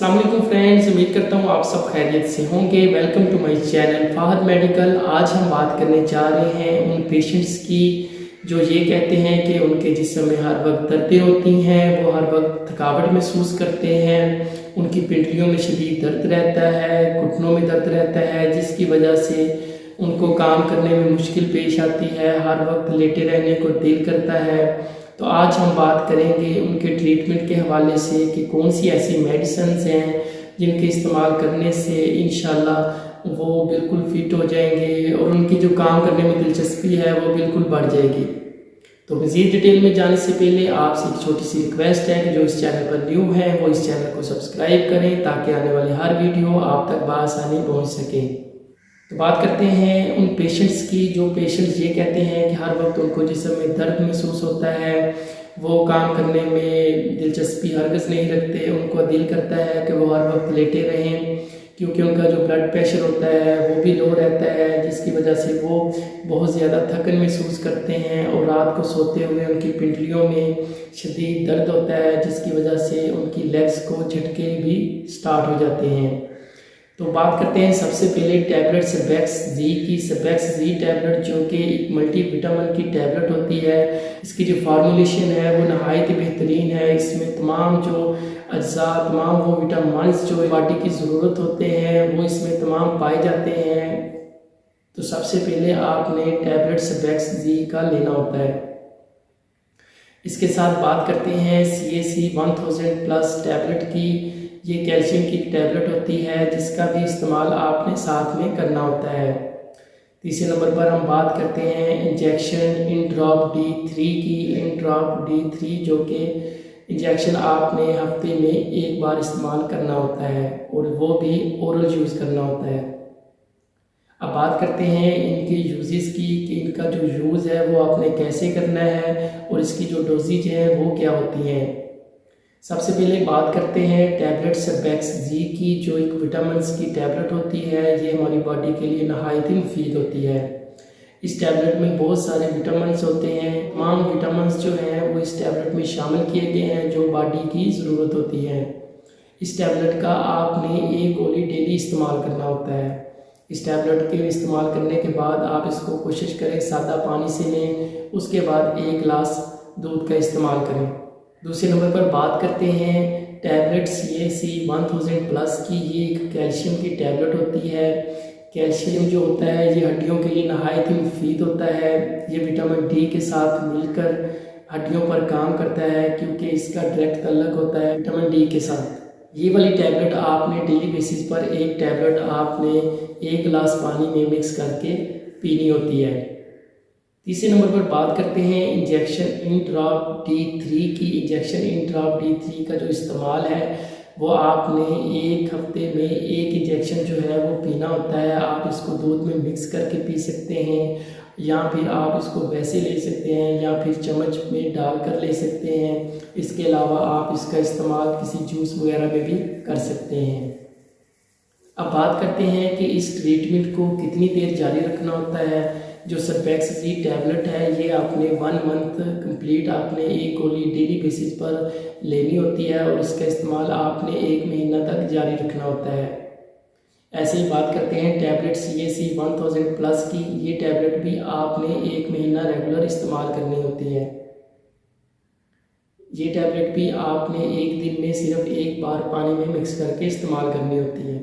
अस्सलाम वालेकुम फ्रेंड्स, उम्मीद करता हूँ आप सब खैरियत से होंगे। Welcome to my channel Fahad medical. आज हम बात करने जा रहे हैं उन पेशेंट्स की जो ये कहते हैं कि उनके जिस्म में हर वक्त दर्दें होती हैं, वो हर वक्त थकावट महसूस करते हैं, उनकी पिंडलियों में शदीद दर्द रहता है, घुटनों में दर्द रहता है, जिसकी वजह से उनको काम करने में मुश्किल पेश आती है, हर वक्त लेटे रहने को दिल करता है। तो आज हम बात करेंगे उनके ट्रीटमेंट के हवाले से कि कौन सी ऐसी मेडिसिन्स हैं जिनके इस्तेमाल करने से इंशाल्लाह वो बिल्कुल फिट हो जाएंगे और उनकी जो काम करने में दिलचस्पी है वो बिल्कुल बढ़ जाएगी। तो मज़ीद डिटेल में जाने से पहले आपसे एक छोटी सी रिक्वेस्ट है कि जो इस चैनल पर न्यू है वो इस चैनल को सब्सक्राइब करें ताकि आने वाली हर वीडियो आप तक बआसानी पहुँच सके। तो बात करते हैं उन पेशेंट्स की जो पेशेंट्स ये कहते हैं कि हर वक्त उनको जिस्म में दर्द महसूस होता है, वो काम करने में दिलचस्पी हरगिज़ नहीं रखते, उनको दिल करता है कि वो हर वक्त लेटे रहें क्योंकि उनका जो ब्लड प्रेशर होता है वो भी लो रहता है, जिसकी वजह से वो बहुत ज़्यादा थकन महसूस करते हैं और रात को सोते हुए उनकी पिंडलियों में शदीद दर्द होता है, जिसकी वजह से उनकी लेग्स को झटके भी स्टार्ट हो जाते हैं। तो बात करते हैं सबसे पहले टैबलेट सेबेक्स जी की। सेबेक्स जी टैबलेट जो कि एक मल्टी विटामिन की टैबलेट होती है, इसकी जो फार्मूलेशन है वो नहायत ही बेहतरीन है। इसमें तमाम जो अज्जा, तमाम वो विटामिन जो बॉडी की ज़रूरत होते हैं वो इसमें तमाम पाए जाते हैं। तो सबसे पहले आपने टैबलेट सेबेक्स जी का लेना होता है। इसके साथ बात करते हैं CAC 1000 प्लस टैबलेट की। ये कैल्शियम की टैबलेट होती है जिसका भी इस्तेमाल आपने साथ में करना होता है। तीसरे नंबर पर हम बात करते हैं इंजेक्शन इंड्रॉप D3 की। इंड्रॉप D3 जो कि इंजेक्शन आपने हफ्ते में एक बार इस्तेमाल करना होता है और वो भी ओरल यूज़ करना होता है। अब बात करते हैं इनके यूजेस की कि इनका जो यूज़ है वो आपने कैसे करना है और इसकी जो डोजेज है वो क्या होती हैं। सबसे पहले बात करते हैं टैबलेट सेबेक्स जी की, जो एक विटामिन्स की टैबलेट होती है। ये हमारी बॉडी के लिए नहायत ही मुफीद होती है। इस टैबलेट में बहुत सारे विटामिन्स होते हैं, तमाम विटामिन्स जो हैं वो इस टैबलेट में शामिल किए गए हैं जो बॉडी की ज़रूरत होती है। इस टैबलेट का आपने एक गोली डेली इस्तेमाल करना होता है। इस टैबलेट के इस्तेमाल करने के बाद आप इसको कोशिश करें सादा पानी से लें, उसके बाद 1 गिलास दूध का इस्तेमाल करें। दूसरे नंबर पर बात करते हैं टैबलेट CAC 1000 प्लस की। ये एक कैल्शियम की टैबलेट होती है। कैल्शियम जो होता है ये हड्डियों के लिए नहायत ही मुफीद होता है। ये विटामिन D के साथ मिलकर हड्डियों पर काम करता है क्योंकि इसका डायरेक्ट ताल्लुक होता है विटामिन D के साथ। ये वाली टैबलेट आपने डेली बेसिस पर एक टैबलेट आपने 1 गिलास पानी में मिक्स करके पीनी होती है। तीसरे नंबर पर बात करते हैं इंजेक्शन इंड्रॉप D3 की। इंजेक्शन इंड्रॉप D3 का जो इस्तेमाल है वो आपने एक हफ्ते में एक इंजेक्शन जो है वो पीना होता है। आप इसको दूध में मिक्स करके पी सकते हैं या फिर आप इसको वैसे ले सकते हैं या फिर चम्मच में डाल कर ले सकते हैं। इसके अलावा आप इसका इस्तेमाल किसी जूस वगैरह में भी कर सकते हैं। अब बात करते हैं कि इस ट्रीटमेंट को कितनी देर जारी रखना होता है। जो सेबेक्स जी टैबलेट है ये आपने 1 मंथ कंप्लीट आपने एक गोली डेली बेसिस पर लेनी होती है और इसका इस्तेमाल आपने 1 महीना तक जारी रखना होता है। ऐसे ही बात करते हैं टैबलेट CAC 1000 प्लस की। ये टैबलेट भी आपने 1 महीना रेगुलर इस्तेमाल करनी होती है। ये टैबलेट भी आपने एक दिन में सिर्फ 1 बार पानी में मिक्स करके इस्तेमाल करनी होती है।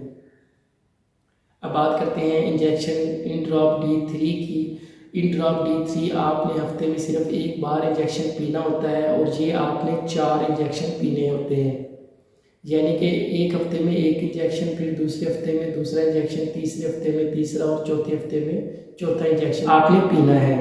अब बात करते हैं इंजेक्शन इंड्रॉप D3 की। इंड्रॉप D3 आपने हफ्ते में सिर्फ 1 बार इंजेक्शन पीना होता है और ये आपने 4 इंजेक्शन पीने होते हैं। यानी कि एक हफ्ते में एक इंजेक्शन, फिर दूसरे हफ्ते में दूसरा इंजेक्शन, तीसरे हफ्ते में तीसरा और चौथे हफ्ते में चौथा इंजेक्शन आपने पीना है।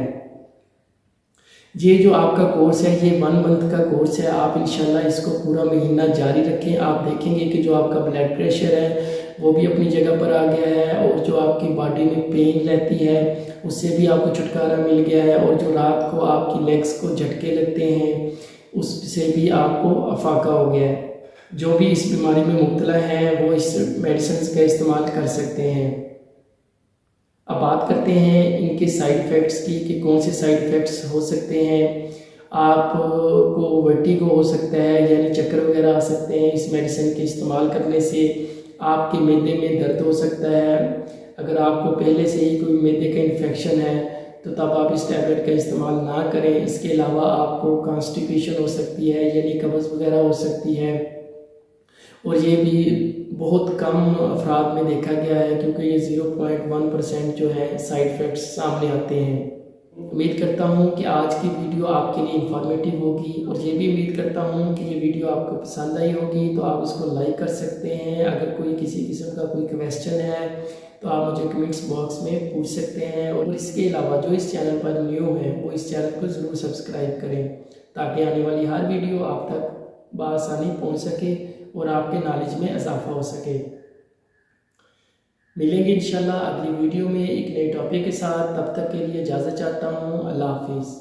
ये जो आपका कोर्स है ये 1 मंथ का कोर्स है। आप इंशाल्लाह इसको पूरा महीना जारी रखें। आप देखेंगे कि जो आपका ब्लड प्रेशर है वो भी अपनी जगह पर आ गया है और जो आपकी बॉडी में पेन रहती है उससे भी आपको छुटकारा मिल गया है और जो रात को आपकी लेग्स को झटके लगते हैं उससे भी आपको अफाका हो गया है। जो भी इस बीमारी में मुब्तला है वो इस मेडिसिन का इस्तेमाल कर सकते हैं। अब बात करते हैं इनके साइड इफ़ेक्ट्स की कि कौन से साइड इफ़ेक्ट्स हो सकते हैं। आपको वर्टिगो हो सकता है, यानी चक्कर वगैरह आ सकते हैं। इस मेडिसिन के इस्तेमाल करने से आपके मैदे में दर्द हो सकता है। अगर आपको पहले से ही कोई मैदे का इन्फेक्शन है तो तब आप इस टैबलेट का इस्तेमाल ना करें। इसके अलावा आपको कॉन्स्टिपेशन हो सकती है, यानी कब्ज़ वगैरह हो सकती है, और ये भी बहुत कम अफराद में देखा गया है, क्योंकि ये 0.1% जो है साइड इफ़ेक्ट्स सामने आते हैं। उम्मीद करता हूँ कि आज की वीडियो आपके लिए इंफॉर्मेटिव होगी, और ये भी उम्मीद करता हूँ कि ये वीडियो आपको पसंद आई होगी। तो आप इसको लाइक कर सकते हैं। अगर कोई किसी किस्म का कोई क्वेश्चन है तो आप मुझे कमेंट्स बॉक्स में पूछ सकते हैं। और इसके अलावा जो इस चैनल पर न्यू है वो इस चैनल को ज़रूर सब्सक्राइब करें, ताकि आने वाली हर वीडियो आप तक बआसानी पहुँच सके और आपके नॉलेज में इजाफा हो सके। मिलेंगे इंशाल्लाह अगली वीडियो में एक नए टॉपिक के साथ। तब तक के लिए इजाज़त चाहता हूँ। अल्लाह हाफिज़।